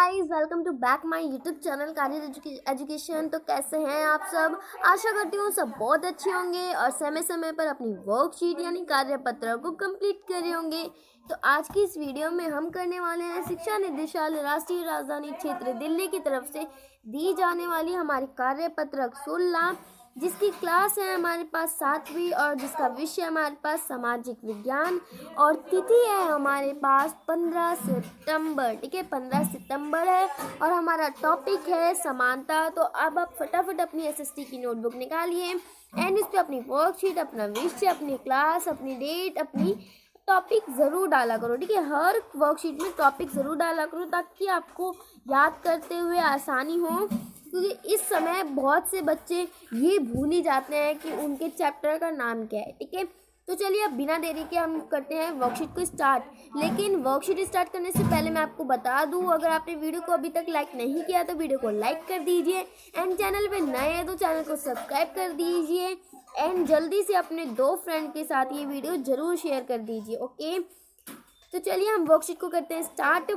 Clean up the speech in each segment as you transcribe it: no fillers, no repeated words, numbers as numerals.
Guys, welcome to back my YouTube channel Karya education. तो कैसे हैं आप सब? आशा करती हूँ सब बहुत अच्छे होंगे और समय समय पर अपनी वर्कशीट यानी कार्यपत्र को कंप्लीट कर रहे होंगे। तो आज की इस वीडियो में हम करने वाले हैं शिक्षा निदेशालय राष्ट्रीय राजधानी क्षेत्र दिल्ली की तरफ से दी जाने वाली हमारी कार्यपत्र 16, जिसकी क्लास है हमारे पास 7वीं और जिसका विषय हमारे पास सामाजिक विज्ञान और तिथि है हमारे पास 15 सितंबर। ठीक है, 15 सितंबर है और हमारा टॉपिक है समानता। तो अब आप फटाफट अपनी एसएसटी की नोटबुक निकालिए एंड इस पर अपनी वर्कशीट, अपना विषय, अपनी क्लास, अपनी डेट, अपनी टॉपिक ज़रूर डाला करो। ठीक है, हर वर्कशीट में टॉपिक ज़रूर डाला करो ताकि आपको याद करते हुए आसानी हो, क्योंकि इस समय बहुत से बच्चे ये भूल ही जाते हैं कि उनके चैप्टर का नाम क्या है। ठीक है, तो चलिए अब बिना देरी के हम करते हैं वर्कशीट को स्टार्ट। लेकिन वर्कशीट स्टार्ट करने से पहले मैं आपको बता दूं, अगर आपने वीडियो को अभी तक लाइक नहीं किया तो वीडियो को लाइक कर दीजिए एंड चैनल पे नए हैं तो चैनल को सब्सक्राइब कर दीजिए एंड जल्दी से अपने 2 फ्रेंड के साथ ये वीडियो ज़रूर शेयर कर दीजिए। ओके, तो चलिए हम वर्कशीट को करते हैं स्टार्ट।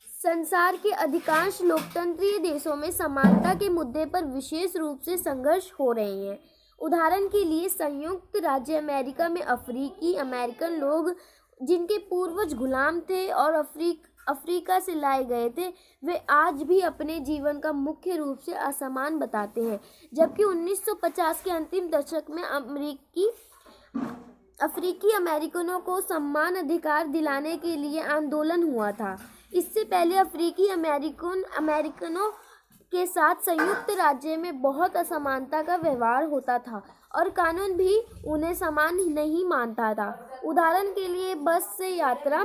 संसार के अधिकांश लोकतंत्रीय देशों में समानता के मुद्दे पर विशेष रूप से संघर्ष हो रहे हैं। उदाहरण के लिए संयुक्त राज्य अमेरिका में अफ्रीकी अमेरिकन लोग जिनके पूर्वज गुलाम थे और अफ्रीका से लाए गए थे, वे आज भी अपने जीवन का मुख्य रूप से असमान बताते हैं। जबकि 1950 के अंतिम दशक में अफ्रीकी अमेरिकनों को समान अधिकार दिलाने के लिए आंदोलन हुआ था। इससे पहले अफ्रीकी अमेरिकनों के साथ संयुक्त राज्य में बहुत असमानता का व्यवहार होता था और कानून भी उन्हें समान नहीं मानता था। उदाहरण के लिए बस से यात्रा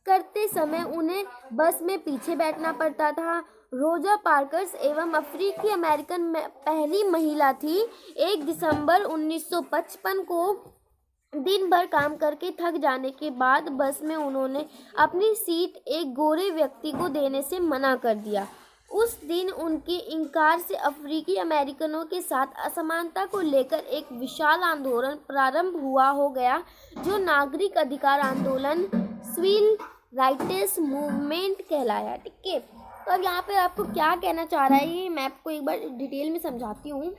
करते समय उन्हें बस में पीछे बैठना पड़ता था। रोजा पार्कर्स एवं अफ्रीकी अमेरिकन पहली महिला थी। 1 दिसंबर 1955 को दिन भर काम करके थक जाने के बाद बस में उन्होंने अपनी सीट एक गोरे व्यक्ति को देने से मना कर दिया। उस दिन उनके इनकार से अफ्रीकी अमेरिकनों के साथ असमानता को लेकर एक विशाल आंदोलन प्रारंभ हो गया, जो नागरिक अधिकार आंदोलन सिविल राइट्स मूवमेंट कहलाया। ठीक है, तो अब यहाँ पे आपको क्या कहना चाह रहा है ये मैं आपको एक बार डिटेल में समझाती हूँ।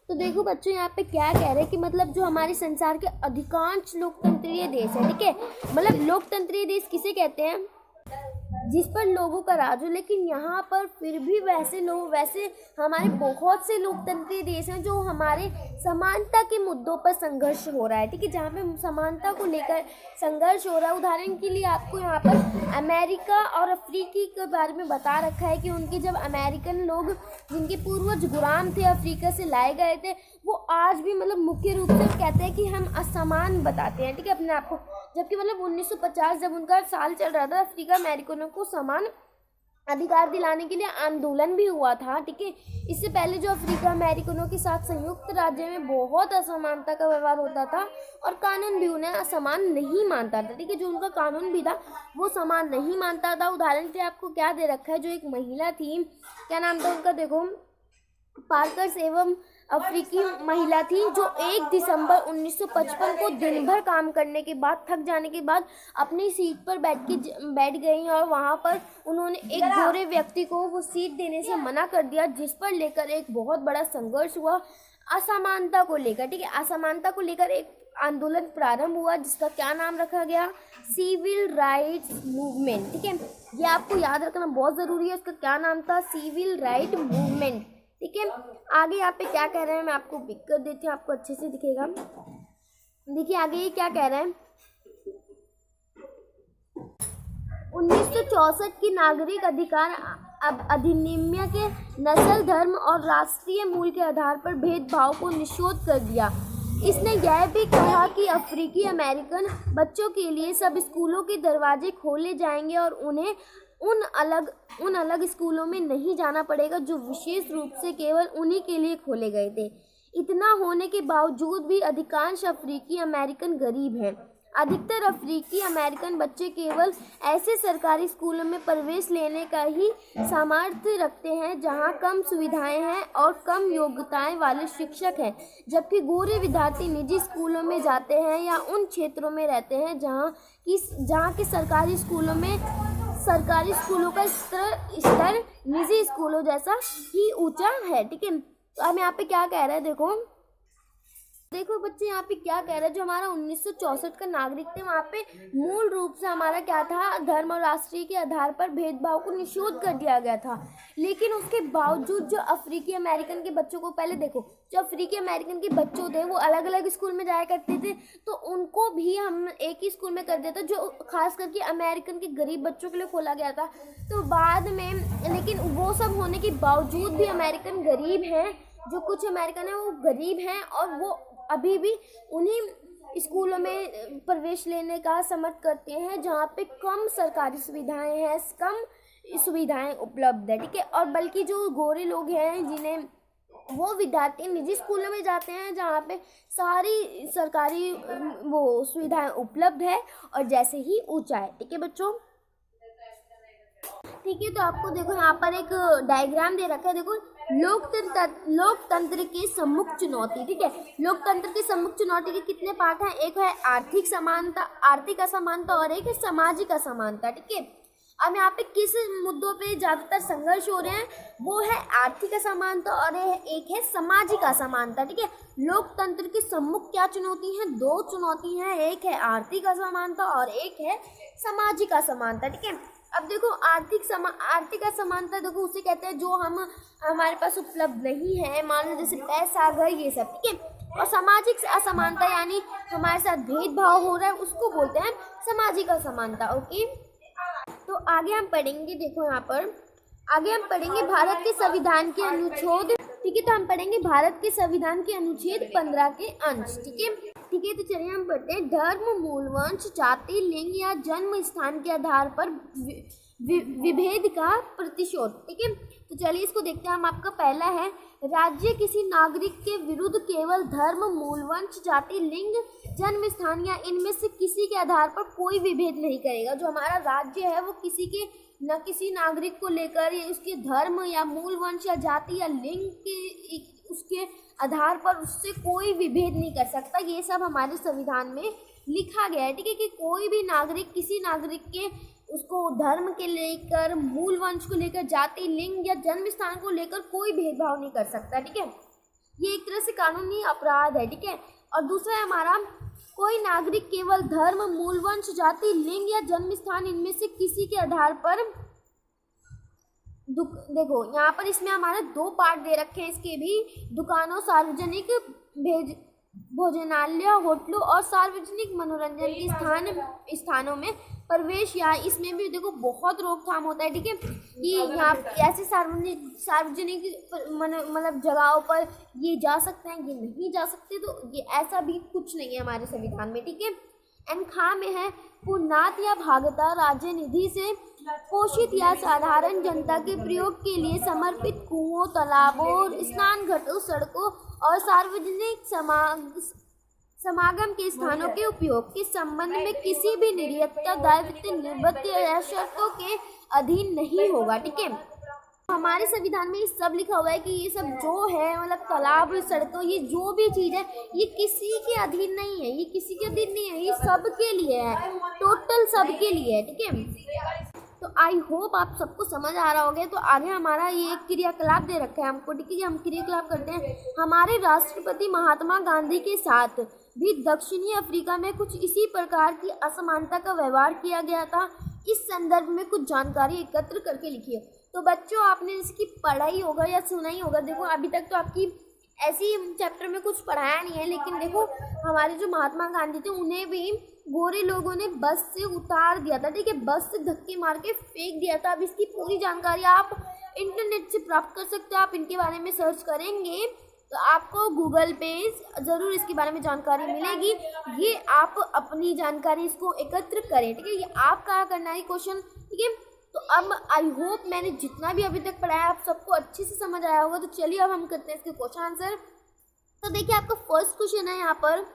तो देखो बच्चों, यहाँ पे क्या कह रहे हैं कि मतलब जो हमारे संसार के अधिकांश लोकतंत्रीय देश है, ठीक है, मतलब लोकतंत्रीय देश किसे कहते हैं? जिस पर लोगों का राज हो। लेकिन यहाँ पर फिर भी वैसे हमारे बहुत से लोकतंत्रीय देश हैं जो हमारे समानता के मुद्दों पर संघर्ष हो रहा है। ठीक है, जहाँ पे समानता को लेकर संघर्ष हो रहा है। उदाहरण के लिए आपको यहाँ पर अमेरिका और अफ्रीकी के बारे में बता रखा है कि उनके जब अमेरिकन लोग जिनके पूर्वज गुलाम थे अफ्रीका से लाए गए थे, वो आज भी मतलब मुख्य रूप से कहते हैं कि हम असमान बताते हैं। ठीक है, अपने आप को। जबकि मतलब 1950 जब उनका साल चल रहा था, अफ्रीका अमेरिकनों को समान अधिकार दिलाने के लिए आंदोलन भी हुआ था। ठीक है, इससे पहले जो अफ्रीका अमेरिकनों के साथ संयुक्त राज्य में बहुत असमानता का व्यवहार होता था और कानून भी उन्हें असमान नहीं मानता था। ठीक है, जो उनका कानून भी था वो समान नहीं मानता था। उदाहरण के लिए आपको क्या दे रखा है, जो एक महिला थी, क्या नाम था उनका, देखो, पार्कर्स एवं अफ्रीकी महिला थी, जो 1 दिसंबर 1955 को दिन भर काम करने के बाद थक जाने के बाद अपनी सीट पर बैठ गई और वहां पर उन्होंने एक गोरे व्यक्ति को वो सीट देने से मना कर दिया, जिस पर लेकर एक बहुत बड़ा संघर्ष हुआ असमानता को लेकर। ठीक है, असमानता को लेकर एक आंदोलन प्रारंभ हुआ जिसका क्या नाम रखा गया? Civil rights movement. ठीक है, ये आपको याद रखना बहुत ज़रूरी है। उसका क्या नाम था? Civil right movement. ठीक है, आगे यहाँ पे क्या कह रहे हैं मैं आपको पिक कर देती हूँ, आपको अच्छे से दिखेगा। देखिए आगे ये क्या कह रहे हैं। 1964 की नागरिक अधिकार अधिनियम के नस्ल, धर्म और राष्ट्रीय मूल के आधार पर भेदभाव को निषेध कर दिया। इसने यह भी कहा कि अफ्रीकी अमेरिकन बच्चों के लिए सब स्कूलों के दरवाजे खोले जाएंगे और उन्हें उन अलग स्कूलों में नहीं जाना पड़ेगा जो विशेष रूप से केवल उन्हीं के लिए खोले गए थे। इतना होने के बावजूद भी अधिकांश अफ्रीकी अमेरिकन गरीब हैं। अधिकतर अफ्रीकी अमेरिकन बच्चे केवल ऐसे सरकारी स्कूलों में प्रवेश लेने का ही सामर्थ्य रखते हैं जहां कम सुविधाएं हैं और कम योग्यताएं वाले शिक्षक हैं, जबकि गोरे विद्यार्थी निजी स्कूलों में जाते हैं या उन क्षेत्रों में रहते हैं जहां की सरकारी स्कूलों का स्तर निजी स्कूलों जैसा ही ऊंचा है। ठीक है, तो हम यहाँ पे क्या कह रहे हैं, देखो बच्चे यहाँ पे क्या कह रहे हैं, जो हमारा 1964 का नागरिक थे वहाँ पे मूल रूप से हमारा क्या था, धर्म और राष्ट्रीय के आधार पर भेदभाव को निषेध कर दिया गया था। लेकिन उसके बावजूद जो अफ्रीकी अमेरिकन के बच्चों को, पहले देखो, जो अफ्रीकी अमेरिकन के बच्चे थे वो अलग अलग स्कूल में जाया करते थे, तो उनको भी हम एक ही स्कूल में कर देते, जो खास करके अमेरिकन के गरीब बच्चों के लिए खोला गया था। तो बाद में, लेकिन वो सब होने के बावजूद भी अमेरिकन गरीब हैं, जो कुछ अमेरिकन है वो गरीब हैं और वो अभी भी उन्हीं स्कूलों में प्रवेश लेने का समर्थ करते हैं जहाँ पे कम सरकारी सुविधाएं हैं, कम सुविधाएं उपलब्ध है। ठीक है, और बल्कि जो गोरे लोग हैं जिन्हें, वो विद्यार्थी निजी स्कूलों में जाते हैं जहाँ पे सारी सरकारी वो सुविधाएं उपलब्ध है और जैसे ही ऊंचा है। ठीक है बच्चों, ठीक है, तो आपको देखो यहाँ पर एक डायग्राम दे रखा है। देखो, लोकतंत्र की सम्मुख चुनौती। ठीक है, लोकतंत्र की सम्मुख चुनौती के कितने पार्ट हैं, एक है आर्थिक असमानता और एक है सामाजिक असमानता। ठीक है, अब यहाँ पे किस मुद्दों पे ज्यादातर संघर्ष हो रहे हैं, वो है आर्थिक असमानता और एक है सामाजिक असमानता। ठीक है, लोकतंत्र की सम्मुख क्या चुनौती है, दो चुनौती हैं, एक है आर्थिक असमानता और एक है सामाजिक असमानता। ठीक है, अब देखो आर्थिक असमानता, देखो उसे कहते हैं जो हमारे पास उपलब्ध नहीं है, मान लो जैसे पैसा, घर, ये सब। ठीक है, और सामाजिक असमानता यानी हमारे साथ भेदभाव हो रहा है, उसको बोलते हैं सामाजिक असमानता। ओके, तो आगे हम पढ़ेंगे, देखो यहाँ पर आगे हम पढ़ेंगे भारत के संविधान के अनुच्छेद। ठीक है, तो हम पढ़ेंगे भारत के संविधान के अनुच्छेद 15 के अंश। ठीक है, तो चलिए हम पढ़ते हैं। धर्म, मूल, वंश, जाति, लिंग या जन्म स्थान के आधार पर विभेद का प्रतिशोध। ठीक है, तो चलिए इसको देखते हैं हम। आपका पहला है, राज्य किसी नागरिक के विरुद्ध केवल धर्म, मूल, वंश, जाति, लिंग, जन्म स्थान या इनमें से किसी के आधार पर कोई विभेद नहीं करेगा। जो हमारा राज्य है वो किसी नागरिक को लेकर या उसके धर्म या मूल वंश या जाति या लिंग के उसके आधार पर उससे कोई विभेद नहीं कर सकता। ये सब हमारे संविधान में लिखा गया है। ठीक है, कि कोई भी नागरिक किसी नागरिक के उसको धर्म के लेकर, मूल वंश को लेकर, जाति, लिंग या जन्म स्थान को लेकर कोई भेदभाव नहीं कर सकता। ठीक है, ये एक तरह से कानूनी अपराध है। ठीक है, और दूसरा है हमारा, कोई नागरिक केवल धर्म, मूल वंश, जाति, लिंग या जन्म स्थान इनमें से किसी के आधार पर, देखो यहाँ पर इसमें हमारे दो पार्ट दे रखे हैं इसके भी, दुकानों, सार्वजनिक भोजनालय, होटलों और सार्वजनिक मनोरंजन के स्थानों में प्रवेश, या इसमें भी देखो बहुत रोकथाम होता है। ठीक है, कि यहाँ ऐसे सार्वजनिक मतलब जगहों पर ये जा सकते हैं, ये नहीं जा सकते, तो ये ऐसा भी कुछ नहीं है हमारे संविधान में। ठीक है, एंड खा में है, पुनात या भागता राज्य निधि से पोषित या साधारण जनता के प्रयोग के लिए समर्पित कुओं, तालाबों, स्नान घाटों, सड़कों और सार्वजनिक समागम के स्थानों के उपयोग के संबंध में किसी भी नियत दायित्व, निवृत्ति या शर्तों के अधीन नहीं होगा। ठीक है, हमारे संविधान में ये सब लिखा हुआ है कि ये सब जो है, मतलब तालाब, सड़कों, ये जो भी चीज़ है ये किसी के अधीन नहीं है, ये किसी के अधीन नहीं है, ये सबके लिए है, टोटल सबके लिए है। ठीक है, तो आई होप आप सबको समझ आ रहा होगा। तो आगे हमारा ये क्रियाकलाप दे रखा है हमको। ठीक है, हम क्रियाकलाप करते हैं। हमारे राष्ट्रपति महात्मा गांधी के साथ भी दक्षिणी अफ्रीका में कुछ इसी प्रकार की असमानता का व्यवहार किया गया था। इस संदर्भ में कुछ जानकारी एकत्र करके लिखिए। तो बच्चों, आपने इसकी पढ़ाई होगा या सुना ही होगा। देखो, अभी तक तो आपकी ऐसी चैप्टर में कुछ पढ़ाया नहीं है, लेकिन देखो हमारे जो महात्मा गांधी थे उन्हें भी गोरे लोगों ने बस से उतार दिया था। ठीक है, बस से धक्के मार के फेंक दिया था। अब इसकी पूरी जानकारी आप इंटरनेट से प्राप्त कर सकते हो। आप इनके बारे में सर्च करेंगे तो आपको गूगल पे ज़रूर इसके बारे में जानकारी मिलेगी। ये आप अपनी जानकारी इसको एकत्र करें। ठीक है, ये आपका करना है क्वेश्चन। ठीक है, तो अब आई होप मैंने जितना भी अभी तक पढ़ाया आप सबको अच्छे से समझ आया होगा। तो चलिए अब हम करते हैं इसके क्वेश्चन आंसर। तो देखिए, आपका फर्स्ट क्वेश्चन है यहाँ पर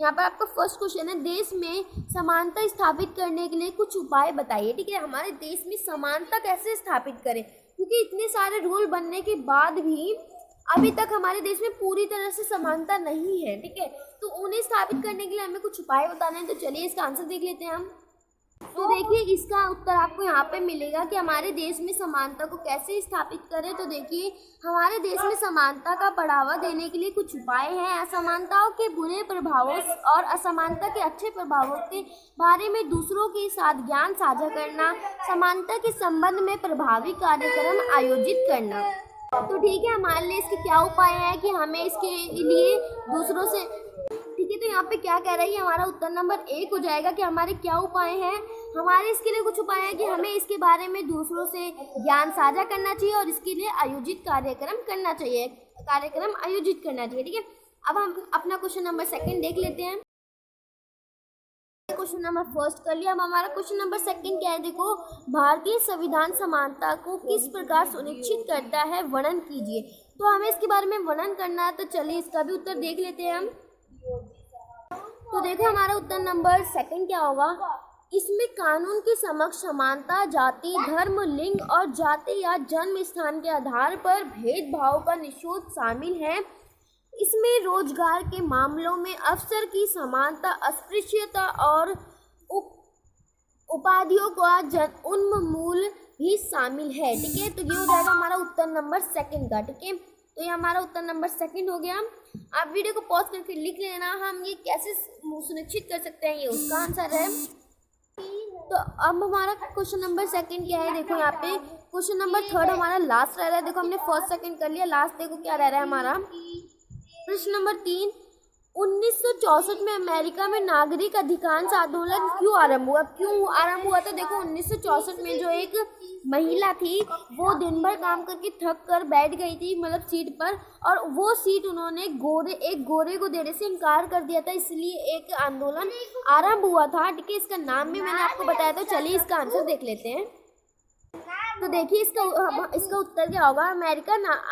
यहाँ पर आपका फर्स्ट क्वेश्चन है, देश में समानता स्थापित करने के लिए कुछ उपाय बताइए। ठीक है, हमारे देश में समानता कैसे स्थापित करें, क्योंकि इतने सारे रूल बनने के बाद भी अभी तक हमारे देश में पूरी तरह से समानता नहीं है। ठीक है, तो उन्हें स्थापित करने के लिए हमें कुछ उपाय बताने हैं। तो चलिए इसका आंसर देख लेते हैं हम। तो देखिए इसका उत्तर आपको यहाँ पे मिलेगा कि हमारे देश में समानता को कैसे स्थापित करें। तो देखिए हमारे देश में समानता का बढ़ावा देने के लिए कुछ उपाय हैं। असमानताओं के बुरे प्रभावों और असमानता के अच्छे प्रभावों के बारे में दूसरों के साथ ज्ञान साझा करना, समानता के संबंध में प्रभावी कार्यक्रम आयोजित करना। तो ठीक है, हमारे लिए इसके क्या उपाय है कि हमें इसके लिए दूसरों से, ठीक है, तो यहाँ पे क्या कह रहा है, हमारा उत्तर नंबर 1 हो जाएगा कि हमारे क्या उपाय हैं। हमारे इसके लिए कुछ उपाय हैं कि हमें इसके बारे में दूसरों से ज्ञान साझा करना चाहिए और इसके लिए आयोजित कार्यक्रम करना चाहिए, ठीक है। अब हम अपना क्वेश्चन नंबर 2 देख लेते हैं। क्वेश्चन नंबर 1 कर लिया। अब हमारा क्वेश्चन नंबर 2 क्या है, देखो, भारतीय संविधान समानता को किस प्रकार सुनिश्चित करता है, वर्णन कीजिए। तो हमें इसके बारे में वर्णन करना है, तो चलिए इसका भी उत्तर देख लेते हैं हम। तो देखो हमारा उत्तर नंबर 2 क्या होगा, इसमें कानून के समक्ष समानता जाति, धर्म, लिंग और जाति या जन्म स्थान के आधार पर भेदभाव का निषेध शामिल है। इसमें रोजगार के मामलों में अवसर की समानता, अस्पृश्यता और उपाधियों का उन्मूलन भी शामिल है। ठीक है, तो ये हो जाएगा हमारा उत्तर नंबर 2 का। ठीक है, तो ये हमारा उत्तर नंबर 2 हो गया। आप वीडियो को पॉज करके लिख लेना, हम ये कैसे सुनिश्चित कर सकते हैं, ये उसका आंसर है। तो अब हमारा क्वेश्चन नंबर 2 क्या है, देखो यहाँ पे क्वेश्चन नंबर 3 हमारा लास्ट रह रहा है। देखो हमने फर्स्ट 2 कर लिया, लास्ट देखो क्या रह रहा है हमारा। प्रश्न नंबर 3, 1964 में अमेरिका में नागरिक अधिकार आंदोलन क्यों आरंभ हुआ? तो देखो 1964 में जो एक महिला थी वो दिन भर काम करके थक कर बैठ गई थी, मतलब सीट पर, और वो सीट उन्होंने एक गोरे को देने से इनकार कर दिया था, इसलिए एक आंदोलन आरंभ हुआ था। ठीक है, इसका नाम भी मैंने आपको बताया था। चलिए इसका आंसर देख लेते हैं। तो देखिए इसका उत्तर क्या होगा,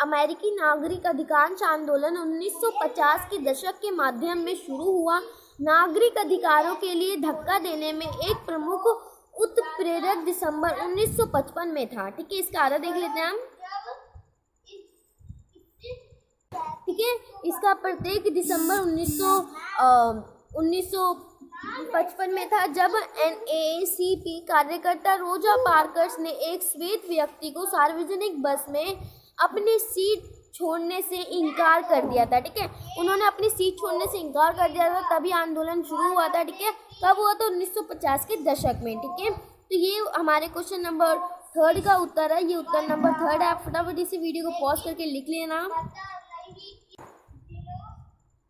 अमेरिकी नागरिक अधिकार आंदोलन 1950 के दशक के माध्यम में शुरू हुआ। नागरिक अधिकारों के लिए धक्का देने में एक प्रमुख उत्प्रेरक दिसंबर 1955 में था। ठीक है, इसका आधा देख लेते हैं हम। ठीक है, इसका प्रत्येक दिसंबर 1955 में था, जब NAACP कार्यकर्ता रोजा पार्कर्स ने एक श्वेत व्यक्ति को सार्वजनिक बस में अपनी सीट छोड़ने से इनकार कर दिया था। ठीक है, उन्होंने अपनी सीट छोड़ने से इनकार कर दिया था, तभी आंदोलन शुरू हुआ था। ठीक है, कब हुआ था? 1950 के दशक में। ठीक है, तो ये हमारे क्वेश्चन नंबर 3 का उत्तर है। ये उत्तर नंबर 3 है। आप फटाफट इसी वीडियो को पॉज करके लिख लेना।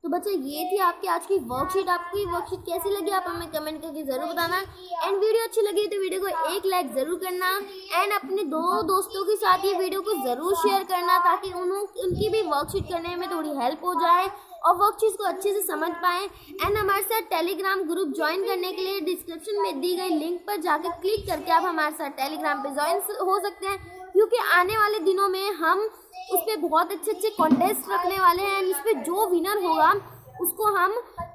तो बच्चे ये थी आपकी आज की वर्कशीट। आपको ये वर्कशीट कैसी लगी आप हमें कमेंट करके जरूर बताना। एंड वीडियो अच्छी लगी तो वीडियो को एक लाइक जरूर करना एंड अपने 2 दोस्तों के साथ ये वीडियो को जरूर शेयर करना, ताकि उनकी भी वर्कशीट करने में थोड़ी हेल्प हो जाए और वर्कशीट को अच्छे से समझ पाएँ। एंड हमारे साथ टेलीग्राम ग्रुप ज्वाइन करने के लिए डिस्क्रिप्शन में दी गई लिंक पर जाकर क्लिक करके आप हमारे साथ टेलीग्राम पे ज्वाइन हो सकते हैं, क्योंकि आने वाले दिनों में हम उस पर बहुत अच्छे कॉन्टेस्ट रखने वाले हैं। इस पर जो विनर होगा उसको हम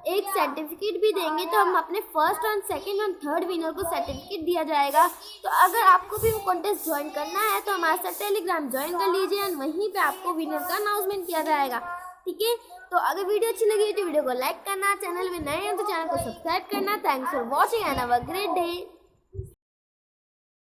एक सर्टिफिकेट भी देंगे। तो हम अपने फर्स्ट और सेकंड और थर्ड विनर को सर्टिफिकेट दिया जाएगा। तो अगर आपको भी वो कॉन्टेस्ट ज्वाइन करना है तो हमारे साथ टेलीग्राम ज्वाइन कर लीजिए एंड वहीं पे आपको विनर का अनाउंसमेंट किया जाएगा। ठीक है, तो अगर वीडियो अच्छी लगी तो वीडियो को लाइक करना, चैनल में नए हैं तो चैनल को सब्सक्राइब करना। Thanks for watching and have a great day.